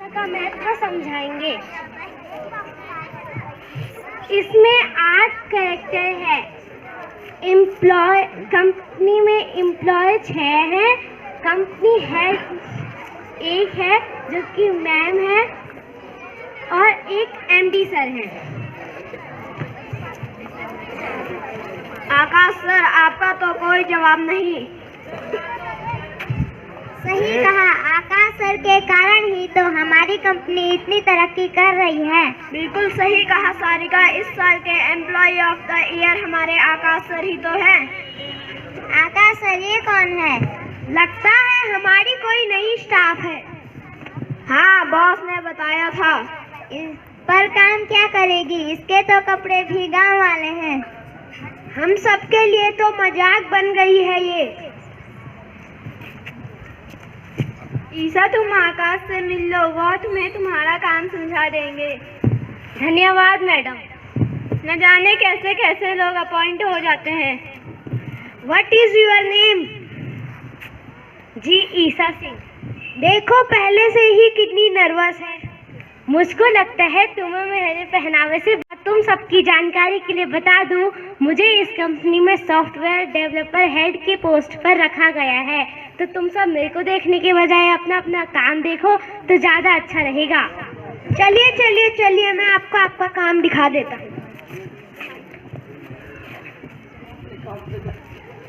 का महत्व समझाएंगे। इसमें 8 कैरेक्टर है। कंपनी में एम्प्लॉय 6 हैं। कंपनी हेड 1 है जो कि मैम है और एक एमडी सर हैं। आकाश सर, आपका तो कोई जवाब नहीं। सही कहा, आकाश सर के कारण ही तो हमारी कंपनी इतनी तरक्की कर रही है। बिल्कुल सही कहा सारिका, इस साल के एम्प्लॉय ऑफ द ईयर हमारे आकाश सर ही तो हैं। आकाश सर ये कौन है? लगता है हमारी कोई नई स्टाफ है। हाँ, बॉस ने बताया था। इस पर काम क्या करेगी? इसके तो कपड़े भी गांव वाले हैं। हम सबके लिए तो मजाक बन गई है ये। ईशा, तुम आकाश से मिल लो, वो तुम्हें तुम्हारा काम समझा देंगे। धन्यवाद मैडम। न जाने कैसे कैसे लोग अपॉइंट हो जाते हैं। What is your name? जी ईशा सिंह। देखो पहले से ही कितनी नर्वस है। मुझको लगता है तुम्हें मेरे पहनावे से तुम सबकी जानकारी के लिए बता दूं, मुझे इस कंपनी में सॉफ्टवेयर डेवलपर हेड के पोस्ट पर रखा गया है। तो तुम सब मेरे को देखने के बजाय अपना अपना काम देखो तो ज़्यादा अच्छा रहेगा। चलिए चलिए चलिए, मैं आपको आपका काम दिखा देता हूँ।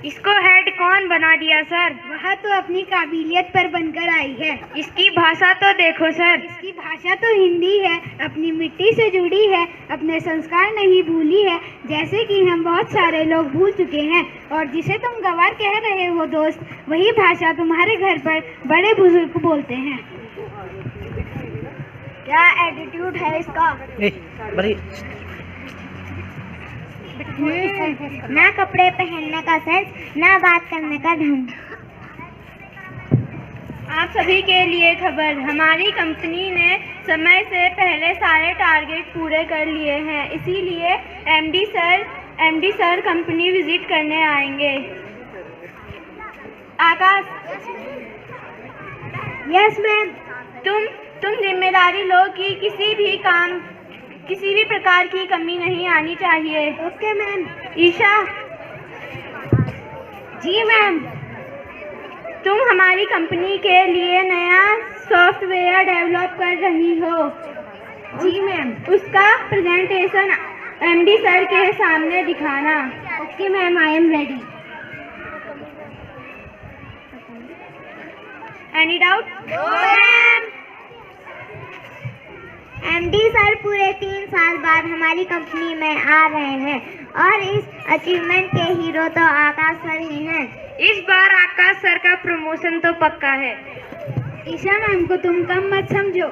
इसको हेड कौन बना दिया सर? वह तो अपनी काबिलियत पर बनकर आई है। इसकी भाषा तो देखो सर। इसकी भाषा तो हिंदी है, अपनी मिट्टी से जुड़ी है, अपने संस्कार नहीं भूली है, जैसे कि हम बहुत सारे लोग भूल चुके हैं। और जिसे तुम गवार कह रहे हो दोस्त, वही भाषा तुम्हारे घर पर बड़े बुजुर्ग बोलते हैं। क्या एटीट्यूड है इसका? ना कपड़े पहनने का सेंस, ना बात करने का ढंग। आप सभी के लिए खबर, हमारी कंपनी ने समय से पहले सारे टारगेट पूरे कर लिए हैं, इसीलिए एमडी सर कंपनी विजिट करने आएंगे। आकाश। Yes ma'am. तुम जिम्मेदारी लो कि किसी भी प्रकार की कमी नहीं आनी चाहिए। Okay ma'am. ईशा। जी मैम। तुम हमारी कंपनी के लिए नया सॉफ्टवेयर डेवलप कर रही हो। जी मैम। उसका प्रेजेंटेशन एमडी सर के सामने दिखाना। Okay ma'am, I am ready. Any doubt? No ma'am. MD sir पूरे 3 साल बाद हमारी कंपनी में आ रहे हैं और इस अचीवमेंट के हीरो तो आकाश सर ही हैं। इस बार आकाश सर का प्रमोशन तो पक्का है। ईशा मैम को तुम कम मत समझो।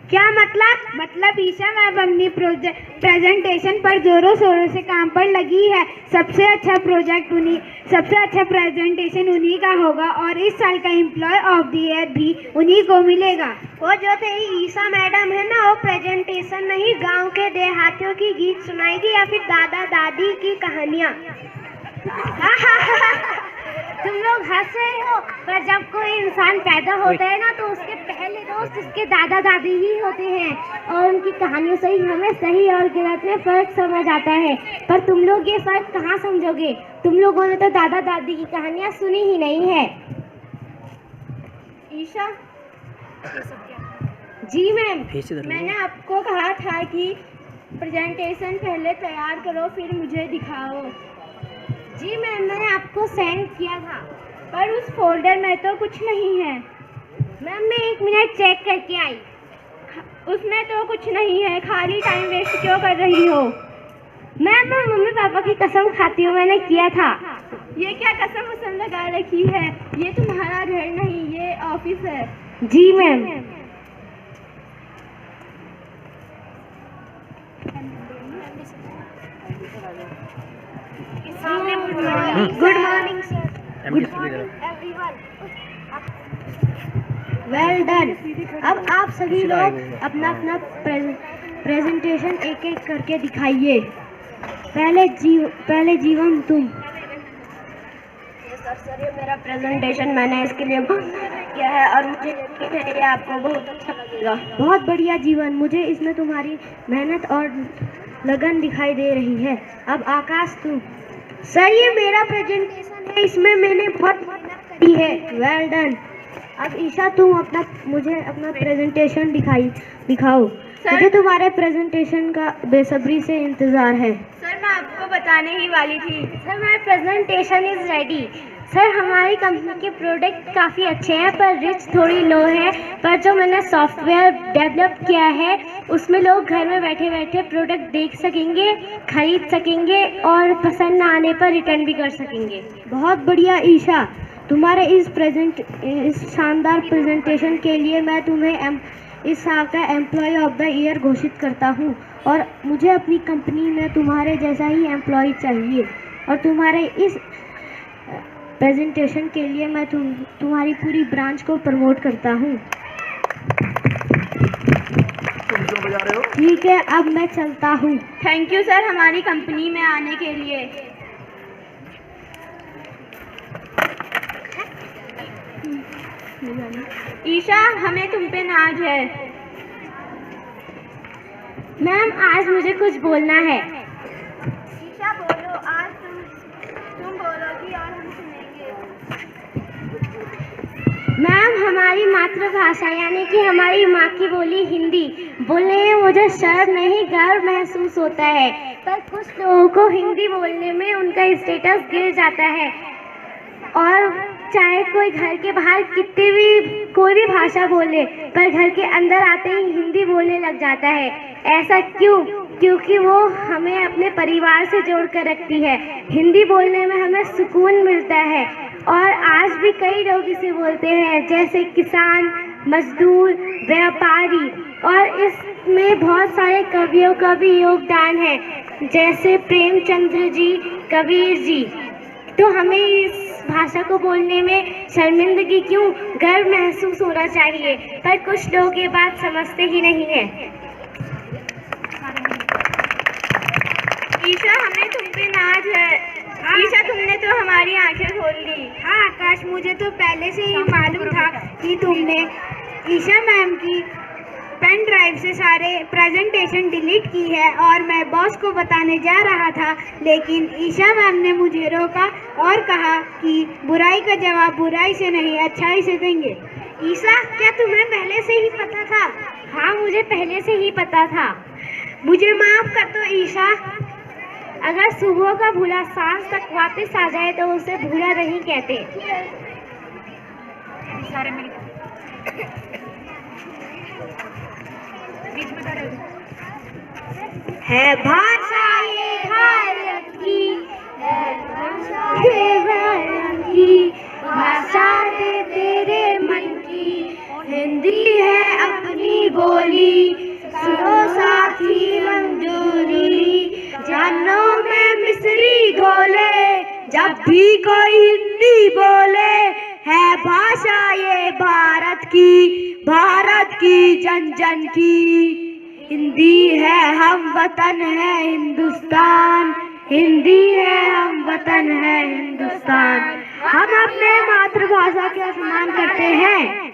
क्या मतलब? मतलब ईशा मैम अपनी प्रेजेंटेशन पर जोरों शोरों से काम पर लगी है। सबसे अच्छा प्रेजेंटेशन उन्हीं का होगा और इस साल का एम्प्लॉय ऑफ द ईयर भी उन्हीं को मिलेगा। वो जो तेरी ईशा मैडम है ना, वो प्रेजेंटेशन नहीं, गांव के देहातियों की गीत सुनाएगी या फिर दादा दादी की कहानियाँ। तुम लोग हंस रहे हो, पर जब कोई इंसान पैदा होता है ना तो उसके पहले दोस्त उसके दादा दादी ही होते हैं और उनकी कहानियों से ही हमें सही और गलत में फर्क समझ आता है। पर तुम लोग ये फर्क कहाँ समझोगे? तुम लोगों ने तो दादा दादी की कहानियाँ सुनी ही नहीं है। ईशा। जी मैम। मैंने आपको कहा था कि प्रेजेंटेशन पहले तैयार करो फिर मुझे दिखाओ। जी मैम, मैंने आपको सेंड किया था पर उस फोल्डर में तो कुछ नहीं है। मैम मैं 1 मिनट चेक करके आई। उसमें तो कुछ नहीं है, खाली टाइम वेस्ट क्यों कर रही हो? मैम मैं मम्मी पापा की कसम खाती हूँ, मैंने किया था। ये क्या कसम वसम लगा रखी है? ये तुम्हारा घर नहीं, ये ऑफिस है। जी ma'am. Good morning sir. Everyone. Well done. अब आप सभी लोग अपना अपना प्रेजेंटेशन एक एक करके दिखाइए। पहले जीवन तुम। सर ये मेरा प्रेजेंटेशन, मैंने इसके लिए किया है और मुझे यकीन है ये आपको बहुत अच्छा लगेगा। बहुत बढ़िया जीवन, मुझे इसमें तुम्हारी मेहनत और लगन दिखाई दे रही है। अब आकाश तुम। सर ये मेरा प्रेजेंटेशन है, इसमें मैंने बहुत मेहनत करी है। Well done. अब ईशा तुम मुझे अपना प्रेजेंटेशन दिखाओ। मुझे तुम्हारे प्रेजेंटेशन का बेसब्री से इंतजार है। सर मैं आपको बताने ही वाली थी। Sir my presentation is ready. Sir हमारी कंपनी के प्रोडक्ट काफ़ी अच्छे हैं पर रिच थोड़ी लो है, पर जो मैंने सॉफ्टवेयर डेवलप किया है उसमें लोग घर में बैठे बैठे प्रोडक्ट देख सकेंगे, खरीद सकेंगे और पसंद ना आने पर रिटर्न भी कर सकेंगे। बहुत बढ़िया ईशा, तुम्हारे इस शानदार प्रेजेंटेशन के लिए मैं तुम्हें इस साल का एम्प्लॉय ऑफ द ईयर घोषित करता हूँ और मुझे अपनी कंपनी में तुम्हारे जैसा ही एम्प्लॉय चाहिए। और तुम्हारे इस प्रेजेंटेशन के लिए मैं तुम्हारी पूरी ब्रांच को प्रमोट करता हूँ। ठीक है, अब मैं चलता हूँ। थैंक यू सर हमारी कंपनी में आने के लिए। ईशा हमें तुम पे नाज है। मैम आज मुझे कुछ बोलना है। ईशा बोलो, आज तुम बोलोगी और हम सुनेंगे। मैम हमारी मातृभाषा यानी कि हमारी माँ की बोली हिंदी बोलने में मुझे शर्म नहीं गर्व महसूस होता है, पर कुछ लोगों को हिंदी बोलने में उनका स्टेटस गिर जाता है और चाहे कोई घर के बाहर कोई भी भाषा बोले पर घर के अंदर आते ही हिंदी बोलने लग जाता है। ऐसा क्यों? क्योंकि वो हमें अपने परिवार से जोड़ कर रखती है। हिंदी बोलने में हमें सुकून मिलता है और आज भी कई लोग इसे बोलते हैं, जैसे किसान, मजदूर, व्यापारी, और इसमें बहुत सारे कवियों का भी योगदान है, जैसे प्रेमचंद्र जी, कबीर जी। तो हमें इस भाषा को बोलने में शर्मिंदगी क्यों, गर्व महसूस होना चाहिए, पर कुछ लोग ये बात समझते ही नहीं है। ईशा हमें तुम पे नाज है। ईशा तुमने तो हमारी आंखें खोल दी। हाँ आकाश, मुझे तो पहले से ही मालूम था कि तुमने ईशा मैम की पेन ड्राइव से सारे प्रेजेंटेशन डिलीट की है और मैं बॉस को बताने जा रहा था, लेकिन ईशा मैम ने मुझे रोका और कहा कि बुराई का जवाब बुराई से नहीं अच्छाई से देंगे। ईशा क्या तुम्हें पहले से ही पता था? हाँ मुझे पहले से ही पता था। मुझे माफ कर दो ईशा। अगर सुबह का भूला सांझ तक वापस आ जाए तो उसे भूला नहीं कहते। है भाषा ये भारत की, है भाषा ये भारत की, भाषा है तेरे मन की, हिंदी है अपनी बोली, सुनो साथी मंजूरी, जानो में मिस्री घोले, जब भी कोई हिंदी बोले, है भाषा ये भारत की जन जन की। हिंदी है हम वतन है हिंदुस्तान, हिंदी है हम वतन है हिंदुस्तान। हम अपने मातृभाषा का सम्मान करते हैं।